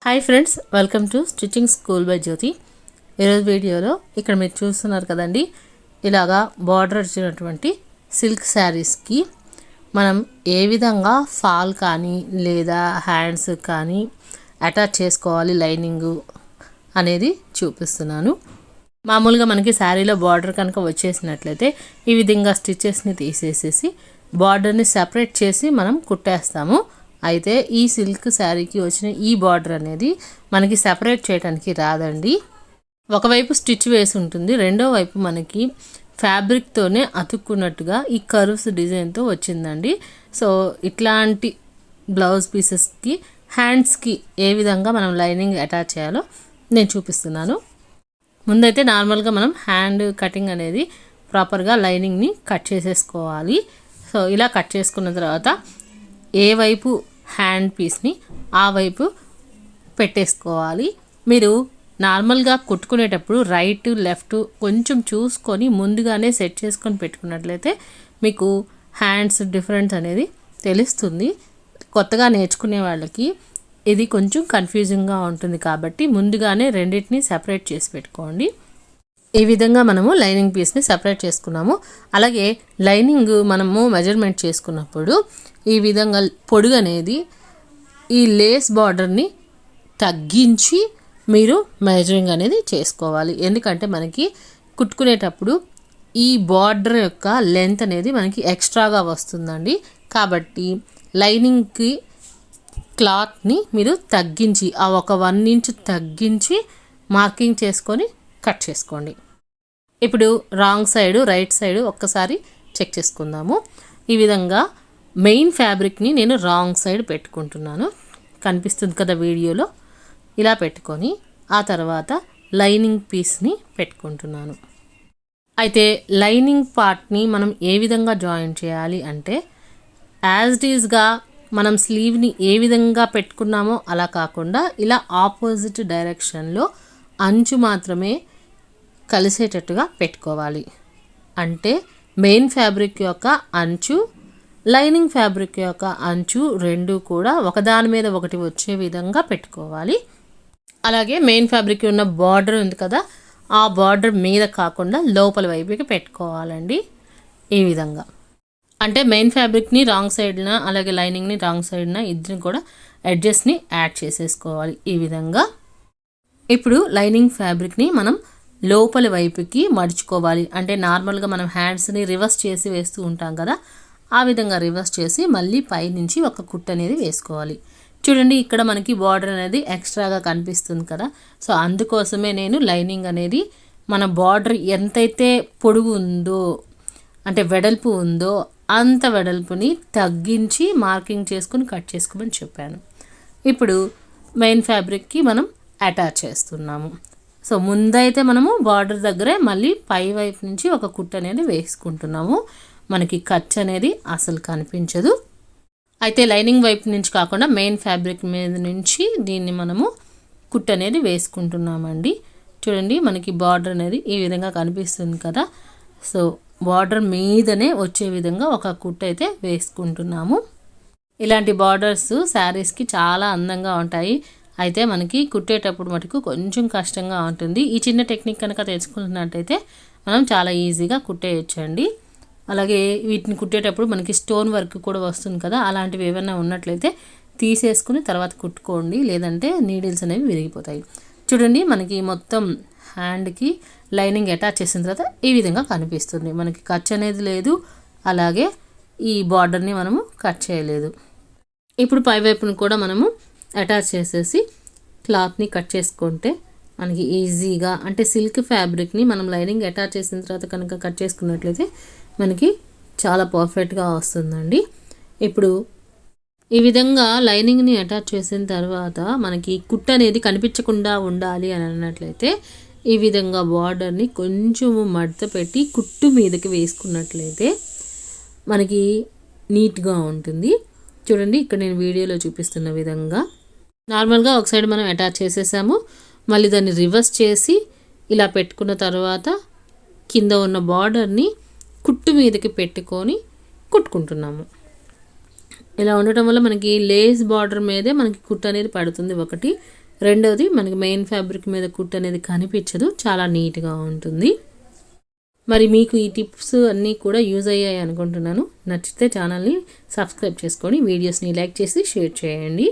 Hi friends, welcome to stitching school by Jyothi. ఈరోజు వీడియోలో ఇక్కడ మీరు చూస్తున్నారు కదండి, ఇలాగా బార్డర్ వచ్చినటువంటి సిల్క్ శారీస్కి మనం ఏ విధంగా ఫాల్ కానీ లేదా హ్యాండ్స్ కానీ అటాచ్ చేసుకోవాలి లైనింగు అనేది చూపిస్తున్నాను. మామూలుగా మనకి శారీలో బార్డర్ కనుక వచ్చేసినట్లయితే ఈ విధంగా స్టిచెస్ని తీసేసేసి బార్డర్ని సెపరేట్ చేసి మనం కుట్టేస్తాము. అయితే ఈ సిల్క్ శారీకి వచ్చిన ఈ బార్డర్ అనేది మనకి సెపరేట్ చేయడానికి రాదండి. ఒకవైపు స్టిచ్ వేసి ఉంటుంది, రెండో వైపు మనకి ఫ్యాబ్రిక్తోనే అతుక్కున్నట్టుగా ఈ కర్వ్స్ డిజైన్తో వచ్చిందండి. సో ఇట్లాంటి బ్లౌజ్ పీసెస్కి హ్యాండ్స్కి ఏ విధంగా మనం లైనింగ్ అటాచ్ చేయాలో నేను చూపిస్తున్నాను. ముందైతే నార్మల్గా మనం హ్యాండ్ కటింగ్ అనేది ప్రాపర్గా లైనింగ్ని కట్ చేసేసుకోవాలి. సో ఇలా కట్ చేసుకున్న తర్వాత ఏ వైపు హ్యాండ్ పీస్ని ఆ వైపు పెట్టేసుకోవాలి. మీరు నార్మల్గా కుట్టుకునేటప్పుడు రైట్ లెఫ్ట్ కొంచెం చూసుకొని ముందుగానే సెట్ చేసుకొని పెట్టుకున్నట్లయితే మీకు హ్యాండ్స్ డిఫరెన్స్ అనేది తెలుస్తుంది. కొత్తగా నేర్చుకునే వాళ్ళకి ఇది కొంచెం కన్ఫ్యూజింగ్గా ఉంటుంది కాబట్టి ముందుగానే రెండింటిని సెపరేట్ చేసి పెట్టుకోండి. ఈ విధంగా మనము లైనింగ్ పీస్ని సెపరేట్ చేసుకున్నాము. అలాగే లైనింగ్ మనము మెజర్మెంట్ చేసుకున్నప్పుడు ఈ విధంగా పొడుగు అనేది ఈ లేస్ బార్డర్ని తగ్గించి మీరు మెజరింగ్ అనేది చేసుకోవాలి. ఎందుకంటే మనకి కుట్టుకునేటప్పుడు ఈ బార్డర్ యొక్క లెంత్ అనేది మనకి ఎక్స్ట్రాగా వస్తుందండి. కాబట్టి లైనింగ్కి క్లాత్ని మీరు తగ్గించి ఆ ఒక 1 ఇంచ్ తగ్గించి మార్కింగ్ చేసుకొని కట్ చేసుకోండి. ఇప్పుడు రాంగ్ సైడు రైట్ సైడు ఒక్కసారి చెక్ చేసుకుందాము. ఈ విధంగా మెయిన్ ఫ్యాబ్రిక్ని నేను రాంగ్ సైడ్ పెట్టుకుంటున్నాను, కనిపిస్తుంది కదా వీడియోలో. ఇలా పెట్టుకొని ఆ తర్వాత లైనింగ్ పీస్ని పెట్టుకుంటున్నాను. అయితే లైనింగ్ పార్ట్ని మనం ఏ విధంగా జాయిన్ చేయాలి అంటే యాజ్ ఇట్ ఈజ్గా మనం స్లీవ్ని ఏ విధంగా పెట్టుకున్నామో అలా కాకుండా ఇలా ఆపోజిట్ డైరెక్షన్లో అంచు మాత్రమే కలిసేటట్టుగా పెట్టుకోవాలి. అంటే మెయిన్ ఫ్యాబ్రిక్ యొక్క అంచు లైనింగ్ ఫ్యాబ్రిక్ యొక్క అంచు రెండు కూడా ఒకదాని మీద ఒకటి వచ్చే విధంగా పెట్టుకోవాలి. అలాగే మెయిన్ ఫ్యాబ్రిక్ ఉన్న బార్డర్ ఉంది కదా, ఆ బార్డర్ మీద కాకుండా లోపల వైపుకి పెట్టుకోవాలండి. ఈ విధంగా అంటే మెయిన్ ఫ్యాబ్రిక్ని రాంగ్ సైడ్న అలాగే లైనింగ్ని రాంగ్ సైడ్న ఇద్దరిని కూడా ఎడ్జెస్ని యాడ్ చేసేసుకోవాలి. ఈ విధంగా ఇప్పుడు లైనింగ్ ఫ్యాబ్రిక్ని మనం లోపల వైపుకి మడుచుకోవాలి. అంటే నార్మల్గా మనం హ్యాండ్స్ని రివర్స్ చేసి వేస్తూ ఉంటాం కదా, ఆ విధంగా రివర్స్ చేసి మళ్ళీ పైనుంచి ఒక కుట్టు అనేది వేసుకోవాలి. చూడండి, ఇక్కడ మనకి బార్డర్ అనేది ఎక్స్ట్రాగా కనిపిస్తుంది కదా. సో అందుకోసమే నేను లైనింగ్ అనేది మన బార్డర్ ఎంతైతే పొడుగు ఉందో అంటే వెడల్పు ఉందో అంత వెడల్పుని తగ్గించి మార్కింగ్ చేసుకుని కట్ చేసుకోమని చెప్పాను. ఇప్పుడు మెయిన్ ఫ్యాబ్రిక్కి మనం అటాచ్ చేస్తున్నాము. సో ముందైతే మనము బార్డర్ దగ్గరే మళ్ళీ పై వైపు నుంచి ఒక కుట్టు అనేది వేసుకుంటున్నాము. మనకి ఖర్చు అనేది అసలు కనిపించదు. అయితే లైనింగ్ వైపు నుంచి కాకుండా మెయిన్ ఫ్యాబ్రిక్ మీద నుంచి దీన్ని మనము కుట్టు అనేది వేసుకుంటున్నామండి. చూడండి, మనకి బార్డర్ అనేది ఈ విధంగా కనిపిస్తుంది కదా. సో బార్డర్ మీదనే వచ్చే విధంగా ఒక కుట్టు అయితే వేసుకుంటున్నాము. ఇలాంటి బార్డర్స్ శారీస్కి చాలా అందంగా ఉంటాయి. అయితే మనకి కుట్టేటప్పుడు మటుకు కొంచెం కష్టంగా ఉంటుంది. ఈ చిన్న టెక్నిక్ కనుక తెలుసుకున్నట్టయితే మనం చాలా ఈజీగా కుట్టేయచ్చండి. అలాగే వీటిని కుట్టేటప్పుడు మనకి స్టోన్ వర్క్ కూడా వస్తుంది కదా, అలాంటివి ఏమైనా ఉన్నట్లయితే తీసేసుకుని తర్వాత కుట్టుకోండి, లేదంటే నీడిల్స్ అనేవి విరిగిపోతాయి. చూడండి, మనకి మొత్తం హ్యాండ్కి లైనింగ్ అటాచ్ చేసిన తర్వాత ఈ విధంగా కనిపిస్తుంది. మనకి ఖర్చు అనేది లేదు, అలాగే ఈ బార్డర్ని మనము కట్ చేయలేదు. ఇప్పుడు పై వైపును కూడా మనము అటాచ్ చేసేసి క్లాత్ని కట్ చేసుకుంటే మనకి ఈజీగా, అంటే సిల్క్ ఫ్యాబ్రిక్ని మనం లైనింగ్ అటాచ్ చేసిన తర్వాత కనుక కట్ చేసుకున్నట్లయితే మనకి చాలా పర్ఫెక్ట్గా వస్తుందండి. ఇప్పుడు ఈ విధంగా లైనింగ్ని అటాచ్ చేసిన తర్వాత మనకి కుట్టు అనేది కనిపించకుండా ఉండాలి అని అన్నట్లయితే ఈ విధంగా బార్డర్ని కొంచెము మడత పెట్టి కుట్టు మీదకి వేసుకున్నట్లయితే మనకి నీట్గా ఉంటుంది. చూడండి, ఇక్కడ నేను వీడియోలో చూపిస్తున్న విధంగా నార్మల్గా ఒక సైడ్ మనం అటాచ్ చేసేసాము. మళ్ళీ దాన్ని రివర్స్ చేసి ఇలా పెట్టుకున్న తర్వాత కింద ఉన్న బార్డర్ని కుట్టు మీదకి పెట్టుకొని కుట్టుకుంటున్నాము. ఇలా ఉండటం వల్ల మనకి లేస్ బార్డర్ మీదే మనకి కుట్టు అనేది పడుతుంది ఒకటి. రెండవది మనకి మెయిన్ ఫ్యాబ్రిక్ మీద కుట్టు అనేది కనిపించదు, చాలా నీట్గా ఉంటుంది. మరి మీకు ఈ టిప్స్ అన్నీ కూడా యూజ్ అయ్యాయి అనుకుంటున్నాను. నచ్చితే ఛానల్ని సబ్స్క్రైబ్ చేసుకొని వీడియోస్ని లైక్ చేసి షేర్ చేయండి.